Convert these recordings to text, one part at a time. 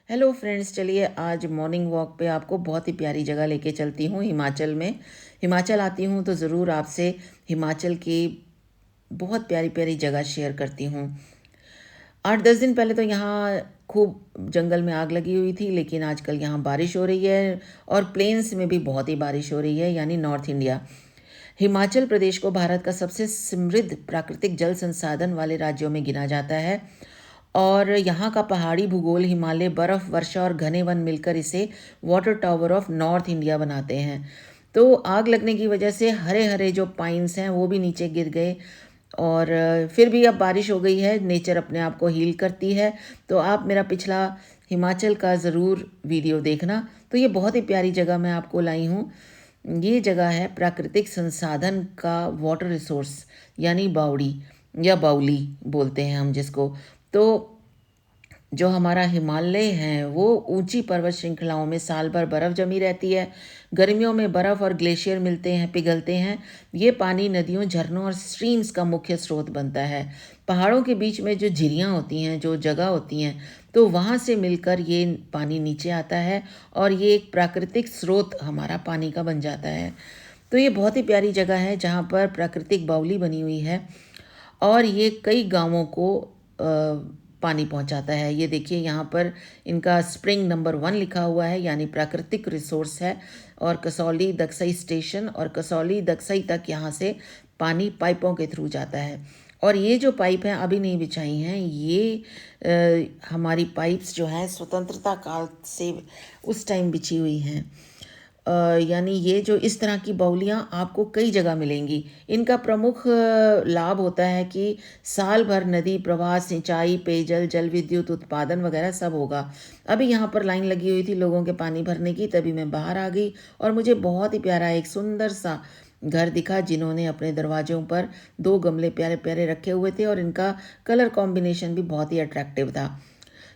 Hello friends, चलिए आज morning walk पे आपको बहुत ही प्यारी जगह लेके चलती हूँ हिमाचल में। हिमाचल आती हूँ तो ज़रूर आपसे हिमाचल की बहुत प्यारी प्यारी जगह शेयर करती हूँ। 8-10 दिन पहले तो यहाँ खूब जंगल में आग लगी हुई थी, लेकिन आजकल यहाँ बारिश हो रही है और प्लेन्स में भी बहुत ही बारिश हो रही है, यानी नॉर्थ इंडिया। हिमाचल प्रदेश को भारत का सबसे समृद्ध प्राकृतिक जल संसाधन वाले राज्यों में गिना जाता है और यहाँ का पहाड़ी भूगोल, हिमालय, बर्फ, वर्षा और घने वन मिलकर इसे water tower of north India बनाते हैं। तो आग लगने की वजह से हरे हरे जो पाइन्स हैं वो भी नीचे गिर गए और फिर भी अब बारिश हो गई है, नेचर अपने आप को हील करती है। तो आप मेरा पिछला हिमाचल का ज़रूर वीडियो देखना। तो ये बहुत ही प्यारी जगह मैं आपको लाई हूँ। ये जगह है प्राकृतिक संसाधन का वाटर रिसोर्स, यानी बावड़ी या बाउली बोलते हैं हम जिसको। तो जो हमारा हिमालय है वो ऊंची पर्वत श्रृंखलाओं में साल भर बर्फ़ जमी रहती है। गर्मियों में बर्फ़ और ग्लेशियर मिलते हैं, पिघलते हैं। ये पानी नदियों, झरनों और स्ट्रीम्स का मुख्य स्रोत बनता है। पहाड़ों के बीच में जो झिरियाँ होती हैं, जो जगह होती हैं, तो वहाँ से मिलकर ये पानी नीचे आता है और ये एक प्राकृतिक स्रोत हमारा पानी का बन जाता है। तो ये बहुत ही प्यारी जगह है जहाँ पर प्राकृतिक बावली बनी हुई है और ये कई गांवों को पानी पहुंचाता है। ये देखिए यहाँ पर इनका स्प्रिंग नंबर 1 लिखा हुआ है, यानी प्राकृतिक रिसोर्स है। और कसौली दक्सई स्टेशन और कसौली दक्सई तक यहाँ से पानी पाइपों के थ्रू जाता है। और ये जो पाइप हैं अभी नहीं बिछाई हैं, ये हमारी पाइप्स जो हैं स्वतंत्रता काल से उस टाइम बिछी हुई हैं। यानी ये जो इस तरह की बाउलियाँ आपको कई जगह मिलेंगी। इनका प्रमुख लाभ होता है कि साल भर नदी प्रवाह, सिंचाई, पेयजल, जल विद्युत उत्पादन वगैरह सब होगा। अभी यहाँ पर लाइन लगी हुई थी लोगों के पानी भरने की, तभी मैं बाहर आ गई और मुझे बहुत ही प्यारा एक सुंदर सा घर दिखा, जिन्होंने अपने दरवाज़ों पर 2 गमले प्यारे प्यारे रखे हुए थे और इनका कलर कॉम्बिनेशन भी बहुत ही अट्रैक्टिव था।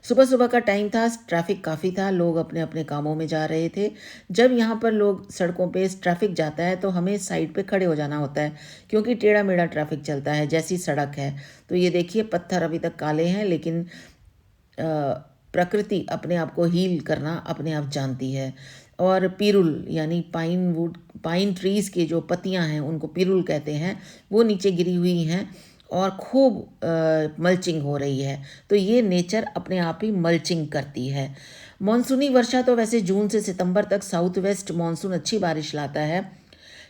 सुबह सुबह का टाइम था, ट्रैफिक काफ़ी था, लोग अपने अपने कामों में जा रहे थे। जब यहाँ पर लोग सड़कों पे ट्रैफिक जाता है तो हमें साइड पे खड़े हो जाना होता है, क्योंकि टेढ़ा मेढ़ा ट्रैफिक चलता है जैसी सड़क है। तो ये देखिए पत्थर अभी तक काले हैं, लेकिन प्रकृति अपने आप को हील करना अपने आप जानती है। और पिरुल यानी पाइन वुड, पाइन ट्रीज़ की जो पत्तियां हैं उनको पिरुल कहते हैं, वो नीचे गिरी हुई हैं और खूब मल्चिंग हो रही है। तो ये नेचर अपने आप ही मल्चिंग करती है। मॉनसूनी वर्षा तो वैसे जून से सितंबर तक साउथ वेस्ट मॉनसून अच्छी बारिश लाता है।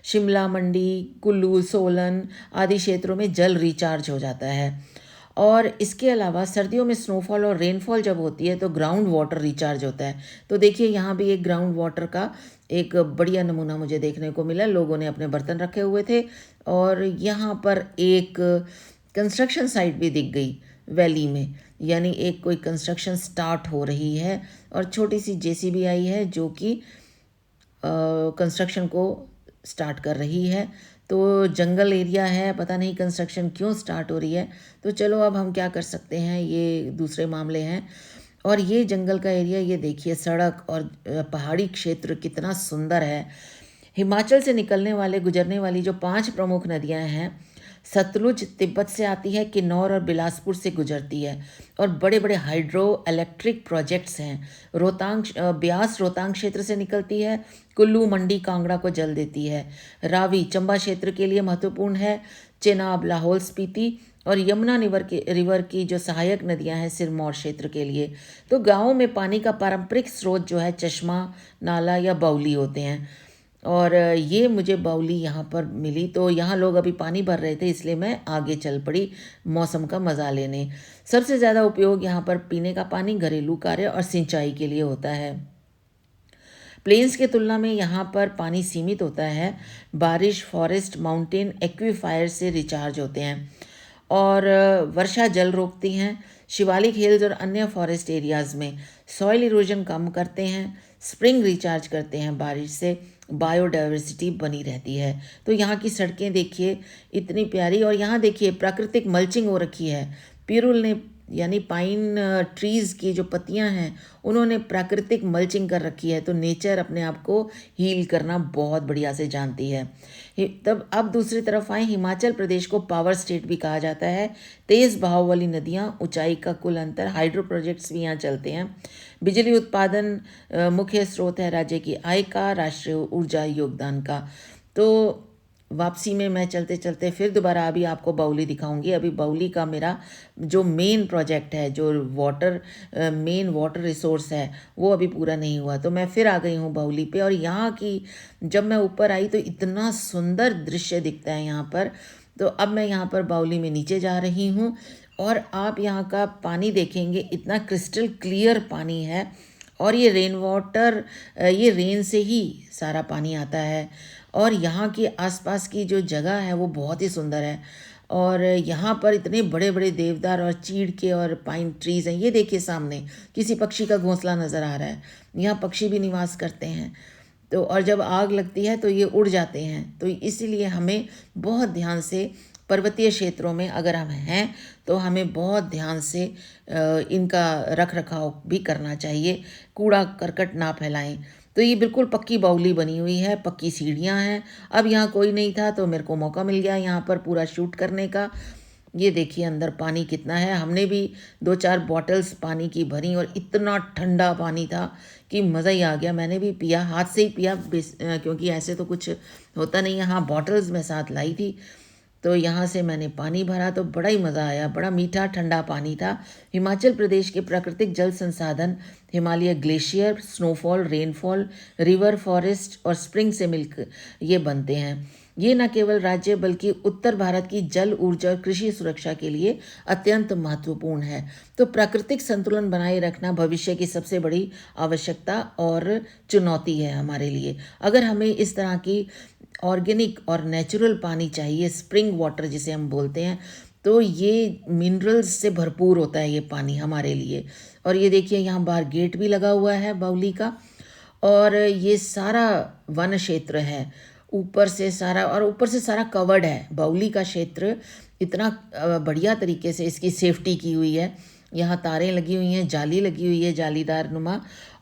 शिमला, मंडी, कुल्लू, सोलन आदि क्षेत्रों में जल रिचार्ज हो जाता है। और इसके अलावा सर्दियों में स्नोफॉल और रेनफॉल जब होती है तो ग्राउंड वाटर रिचार्ज होता है। तो देखिए यहाँ भी एक ग्राउंड वाटर का एक बढ़िया नमूना मुझे देखने को मिला। लोगों ने अपने बर्तन रखे हुए थे और यहाँ पर एक कंस्ट्रक्शन साइट भी दिख गई वैली में, यानी एक कोई कंस्ट्रक्शन स्टार्ट हो रही है और छोटी सी जेसीबी आई है जो कि कंस्ट्रक्शन को स्टार्ट कर रही है। तो जंगल एरिया है, पता नहीं कंस्ट्रक्शन क्यों स्टार्ट हो रही है। तो चलो अब हम क्या कर सकते हैं, ये दूसरे मामले हैं। और ये जंगल का एरिया, ये देखिए सड़क और पहाड़ी क्षेत्र कितना सुंदर है। हिमाचल से निकलने वाले गुजरने वाली जो 5 प्रमुख नदियां हैं, सतलुज तिब्बत से आती है, किन्नौर और बिलासपुर से गुजरती है और बड़े बड़े हाइड्रो इलेक्ट्रिक प्रोजेक्ट्स हैं। ब्यास रोहतांग क्षेत्र से निकलती है, कुल्लू, मंडी, कांगड़ा को जल देती है। रावी चंबा क्षेत्र के लिए महत्वपूर्ण है, चेनाब, लाहौल स्पीति और यमुना रिवर की जो सहायक नदियां हैं सिरमौर क्षेत्र के लिए। तो गाँवों में पानी का पारंपरिक स्रोत जो है चश्मा, नाला या बाउली होते हैं। और ये मुझे बाउली यहाँ पर मिली, तो यहाँ लोग अभी पानी भर रहे थे, इसलिए मैं आगे चल पड़ी मौसम का मज़ा लेने। सबसे ज़्यादा उपयोग यहाँ पर पीने का पानी, घरेलू कार्य और सिंचाई के लिए होता है। प्लेन्स की तुलना में यहाँ पर पानी सीमित होता है। बारिश, फॉरेस्ट, माउंटेन एक्वीफायर से रिचार्ज होते हैं और वर्षा जल रोकती हैं। शिवालिक हिल्स और अन्य फॉरेस्ट एरियाज़ में सॉइल इरोजन कम करते हैं। स्प्रिंग रिचार्ज करते हैं बारिश से, बायोडाइवर्सिटी बनी रहती है। तो यहाँ की सड़कें देखिए इतनी प्यारी, और यहाँ देखिए प्राकृतिक मल्चिंग हो रखी है। पिरुल ने यानी पाइन ट्रीज़ की जो पत्तियां हैं उन्होंने प्राकृतिक मल्चिंग कर रखी है, तो नेचर अपने आप को हील करना बहुत बढ़िया से जानती है। तब अब दूसरी तरफ आए, हिमाचल प्रदेश को पावर स्टेट भी कहा जाता है। तेज़ बहाव वाली नदियाँ, ऊंचाई का कुल अंतर, हाइड्रो प्रोजेक्ट्स भी यहाँ चलते हैं। बिजली उत्पादन मुख्य स्रोत है राज्य की आय का, राष्ट्रीय ऊर्जा योगदान का। तो वापसी में मैं चलते चलते फिर दोबारा अभी आपको बाउली दिखाऊंगी। अभी बाउली का मेरा जो मेन प्रोजेक्ट है, जो मेन वाटर रिसोर्स है, वो अभी पूरा नहीं हुआ, तो मैं फिर आ गई हूँ बाउली पे। और यहाँ की जब मैं ऊपर आई तो इतना सुंदर दृश्य दिखता है यहाँ पर। तो अब मैं यहाँ पर बाउली में नीचे जा रही हूँ और आप यहाँ का पानी देखेंगे, इतना क्रिस्टल क्लियर पानी है। और ये रेन वाटर, ये रेन से ही सारा पानी आता है। और यहाँ की आसपास की जो जगह है वो बहुत ही सुंदर है। और यहाँ पर इतने बड़े बड़े देवदार और चीड़ के और पाइन ट्रीज़ हैं। ये देखिए सामने किसी पक्षी का घोंसला नज़र आ रहा है, यहाँ पक्षी भी निवास करते हैं। तो और जब आग लगती है तो ये उड़ जाते हैं। तो इसीलिए हमें बहुत ध्यान से पर्वतीय क्षेत्रों में अगर हम हैं तो हमें बहुत ध्यान से इनका रख रखाव भी करना चाहिए, कूड़ा करकट ना फैलाएं। तो ये बिल्कुल पक्की बाउली बनी हुई है, पक्की सीढ़ियाँ हैं। अब यहाँ कोई नहीं था तो मेरे को मौका मिल गया यहाँ पर पूरा शूट करने का। ये देखिए अंदर पानी कितना है। हमने भी 2-4 बॉटल्स पानी की भरी और इतना ठंडा पानी था कि मज़ा ही आ गया। मैंने भी पिया, हाथ से ही पिया, क्योंकि ऐसे तो कुछ होता नहीं है। हाँ, बॉटल्स में साथ लाई थी, तो यहाँ से मैंने पानी भरा तो बड़ा ही मज़ा आया। बड़ा मीठा ठंडा पानी था। हिमाचल प्रदेश के प्राकृतिक जल संसाधन Himalaya glacier, snowfall, rainfall, river, forest और स्प्रिंग से मिलकर ये बनते हैं। ये न केवल राज्य बल्कि उत्तर भारत की जल, ऊर्जा और कृषि सुरक्षा के लिए अत्यंत महत्वपूर्ण है। तो प्राकृतिक संतुलन बनाए रखना भविष्य की सबसे बड़ी आवश्यकता और चुनौती है हमारे लिए। अगर हमें इस तरह की ऑर्गेनिक और नेचुरल पानी चाहिए, स्प्रिंग वाटर जिसे हम बोलते हैं, तो ये मिनरल्स से भरपूर होता है ये पानी हमारे लिए। और ये देखिए यहाँ बाहर गेट भी लगा हुआ है बाउली का। और ये सारा वन क्षेत्र है, ऊपर से सारा, और ऊपर से सारा कवर्ड है बाउली का क्षेत्र। इतना बढ़िया तरीके से इसकी सेफ्टी की हुई है। यहाँ तारें लगी हुई हैं, जाली लगी हुई है, जालीदार नुमा,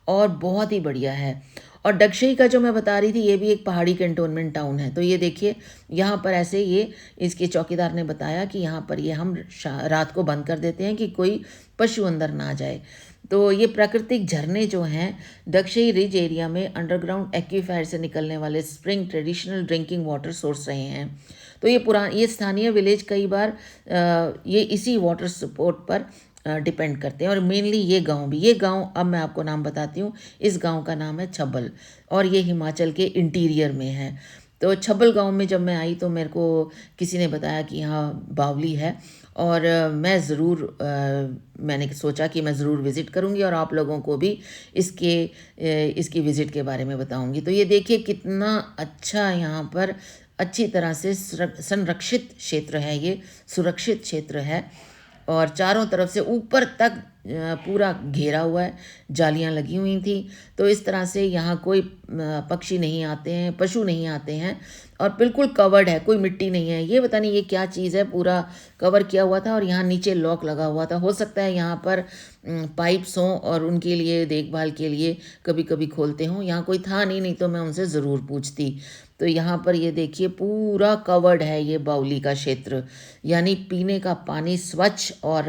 और बहुत ही बढ़िया है। और डगशई का जो मैं बता रही थी, ये भी एक पहाड़ी कैंटोनमेंट टाउन है। तो ये देखिए यहाँ पर ऐसे ये इसके चौकीदार ने बताया कि यहाँ पर ये हम रात को बंद कर देते हैं कि कोई पशु अंदर ना जाए। तो ये प्राकृतिक झरने जो हैं डगशई रिज एरिया में अंडरग्राउंड एक्वीफायर से निकलने वाले spring traditional drinking water source रहे हैं। तो ये स्थानीय विलेज कई बार ये इसी वाटर सपोर्ट पर डिपेंड करते हैं। और मेनली ये गांव अब मैं आपको नाम बताती हूँ। इस गांव का नाम है छब्बल और ये हिमाचल के इंटीरियर में है। तो छब्बल गांव में जब मैं आई तो मेरे को किसी ने बताया कि यहाँ बावली है, और मैं ज़रूर मैंने सोचा कि मैं ज़रूर विज़िट करूँगी और आप लोगों को भी इसकी विज़िट के बारे में बताऊँगी। तो ये देखिए कितना अच्छा यहाँ पर अच्छी तरह से संरक्षित क्षेत्र है, ये सुरक्षित क्षेत्र है। और चारों तरफ से ऊपर तक पूरा घेरा हुआ है, जालियां लगी हुई थी। तो इस तरह से यहाँ कोई पक्षी नहीं आते हैं, पशु नहीं आते हैं, और बिल्कुल कवर्ड है, कोई मिट्टी नहीं है। ये पता नहीं ये क्या चीज़ है, पूरा कवर किया हुआ था और यहाँ नीचे लॉक लगा हुआ था। हो सकता है यहाँ पर पाइप्स हों और उनके लिए देखभाल के लिए कभी कभी खोलते हों। यहाँ कोई था नहीं तो मैं उनसे ज़रूर पूछती। तो यहाँ पर ये देखिए पूरा कवर्ड है ये बाउली का क्षेत्र, यानी पीने का पानी स्वच्छ और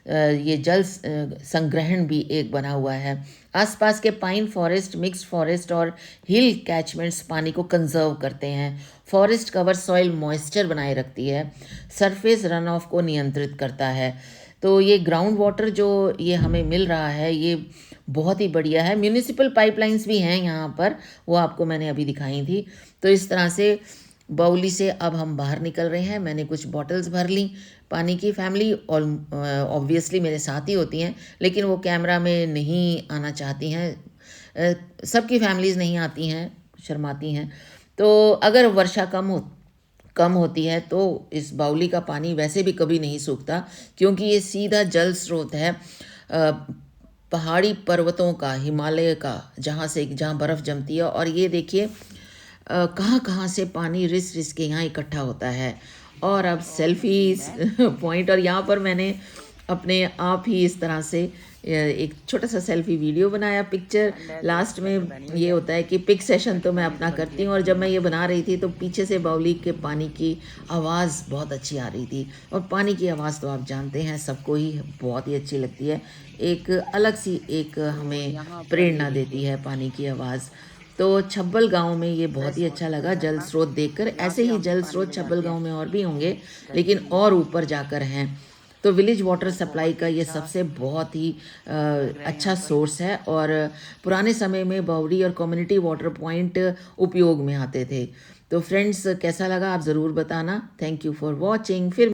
ये जल संग्रहण भी एक बना हुआ है। आसपास के पाइन फॉरेस्ट, मिक्स्ड फॉरेस्ट और हिल कैचमेंट्स पानी को कंजर्व करते हैं। फॉरेस्ट कवर सॉइल मॉइस्चर बनाए रखती है, सरफेस रन ऑफ को नियंत्रित करता है। तो ये ग्राउंड वाटर जो ये हमें मिल रहा है ये बहुत ही बढ़िया है। म्यूनिसिपल पाइपलाइंस भी हैं यहाँ पर, वो आपको मैंने अभी दिखाई थी। तो इस तरह से बाउली से अब हम बाहर निकल रहे हैं। मैंने कुछ बॉटल्स भर ली पानी की। फैमिली और ऑब्वियसली मेरे साथ ही होती हैं, लेकिन वो कैमरा में नहीं आना चाहती हैं। सबकी फैमिलीज़ नहीं आती हैं, शर्माती हैं। तो अगर वर्षा कम होती है तो इस बाउली का पानी वैसे भी कभी नहीं सूखता, क्योंकि ये सीधा जल स्रोत है पहाड़ी पर्वतों का, हिमालय का, जहाँ बर्फ़ जमती है। और ये देखिए कहाँ कहाँ से पानी रिस रिस के यहाँ इकट्ठा होता है। और अब सेल्फीज पॉइंट, और यहाँ पर मैंने अपने आप ही इस तरह से एक छोटा सा सेल्फी वीडियो बनाया। पिक्चर लास्ट में ये होता है कि पिक सेशन तो मैं अपना करती हूँ, और जब मैं ये बना रही थी तो पीछे से बावली के पानी की आवाज़ बहुत अच्छी आ रही थी। और पानी की आवाज़ तो आप जानते हैं सबको ही बहुत ही अच्छी लगती है, एक अलग सी एक हमें प्रेरणा देती है पानी की आवाज़। तो छब्बल गांव में ये बहुत ही अच्छा लगा जल स्रोत देखकर। ऐसे ही जल स्रोत छब्बल गांव में और भी होंगे, लेकिन और ऊपर जाकर हैं। तो विलेज वाटर सप्लाई का ये सबसे बहुत ही अच्छा सोर्स है, और पुराने समय में बावड़ी और कम्युनिटी वाटर पॉइंट उपयोग में आते थे। तो फ्रेंड्स, कैसा लगा आप ज़रूर बताना। Thank you for watching. फिर